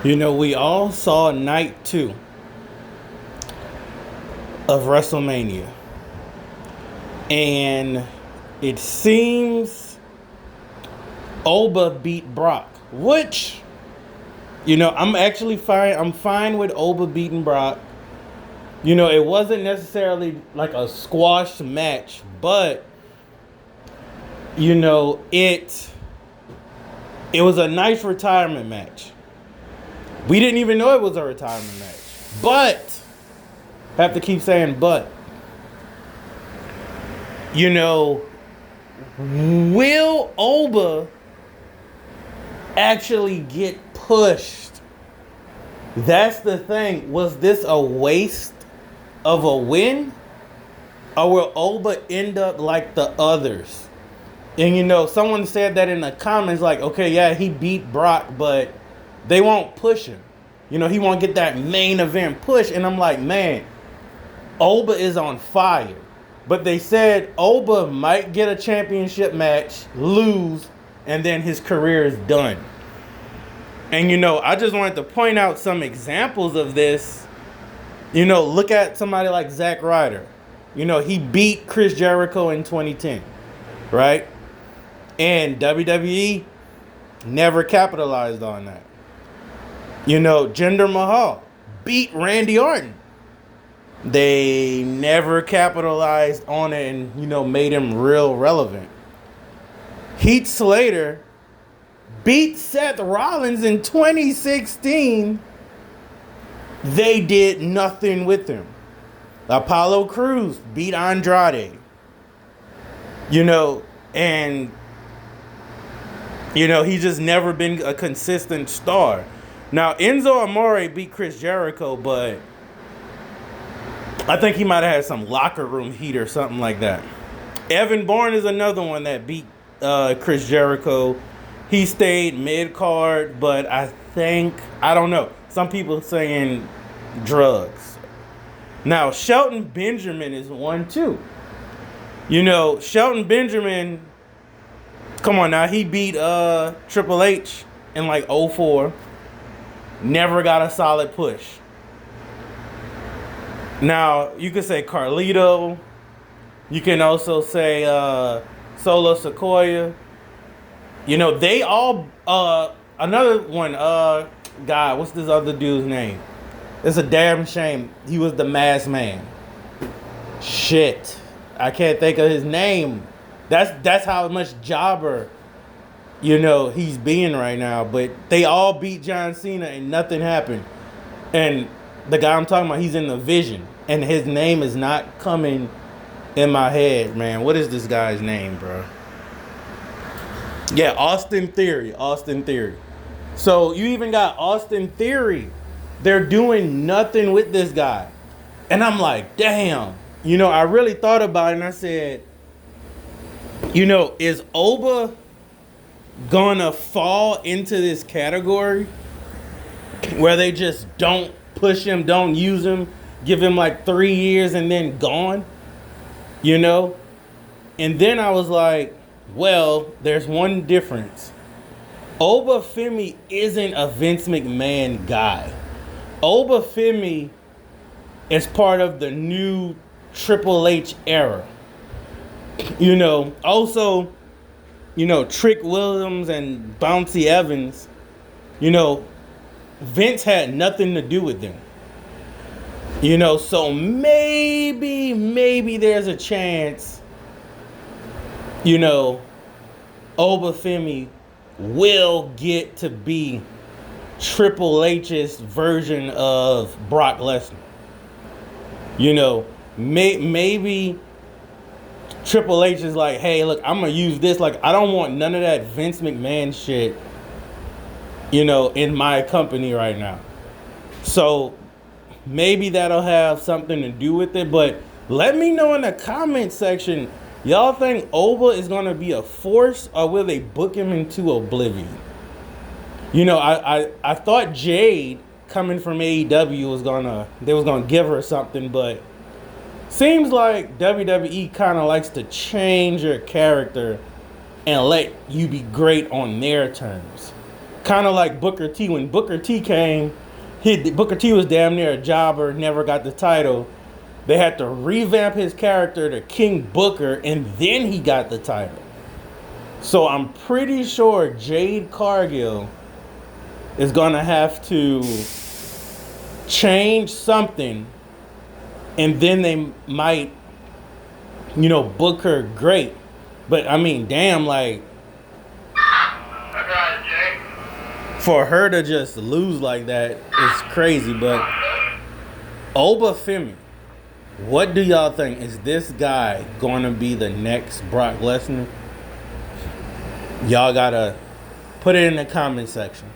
You know, we all saw night two of WrestleMania. And it seems Oba beat Brock, which, I'm actually fine. I'm fine with Oba beating Brock. It wasn't necessarily like a squash match, but it was a nice retirement match. We didn't even know it was a retirement match. But have to keep saying but. Will Oba actually get pushed? That's the thing. Was this a waste of a win? Or will Oba end up like the others? And someone said that in the comments, like, okay, yeah, he beat Brock, but they won't push him. He won't get that main event push. And I'm like, man, Oba is on fire. But they said Oba might get a championship match, lose, and then his career is done. And I just wanted to point out some examples of this. Look at somebody like Zack Ryder. He beat Chris Jericho in 2010, right? And WWE never capitalized on that. Jinder Mahal beat Randy Orton. They never capitalized on it and, made him real relevant. Heath Slater beat Seth Rollins in 2016. They did nothing with him. Apollo Crews beat Andrade. And he's just never been a consistent star. Now, Enzo Amore beat Chris Jericho, but I think he might have had some locker room heat or something like that. Evan Bourne is another one that beat Chris Jericho. He stayed mid-card, but I don't know. Some people saying drugs. Now, Shelton Benjamin is one too. Shelton Benjamin, come on now, he beat Triple H in like 2004. Never got a solid push. Now, you could say Carlito. You can also say Solo Sikoa. They all... another one, God, what's this other dude's name? It's a damn shame. He was the masked man. Shit. I can't think of his name. That's how much jobber, he's being right now. But they all beat John Cena and nothing happened. And the guy I'm talking about, he's in the Vision. And his name is not coming in my head, man. What is this guy's name, bro? Yeah, Austin Theory. So you even got Austin Theory. They're doing nothing with this guy. And I'm like, damn. I really thought about it and I said, is Oba gonna fall into this category where they just don't push him, don't use him, give him like 3 years and then gone? And then I was like, well, there's one difference. Oba Femi isn't a Vince McMahon guy. Oba Femi is part of the new Triple H era. Also, Trick Williams and Bouncy Evans, Vince had nothing to do with them. So maybe there's a chance, Oba Femi will get to be Triple H's version of Brock Lesnar. Maybe Triple H is like, hey, look, I'm going to use this. Like, I don't want none of that Vince McMahon shit, in my company right now. So maybe that'll have something to do with it. But let me know in the comment section, y'all think Oba is going to be a force or will they book him into oblivion? I thought Jade coming from AEW they was gonna give her something, but seems like WWE kind of likes to change your character and let you be great on their terms. Kind of like Booker T. When Booker T came, Booker T was damn near a jobber, never got the title. They had to revamp his character to King Booker, and then he got the title. So I'm pretty sure Jade Cargill is going to have to change something, and then they might, book her great. But I mean, damn, like, for her to just lose like that is crazy. But Oba Femi, what do y'all think? Is this guy going to be the next Brock Lesnar? Y'all gotta put it in the comment section.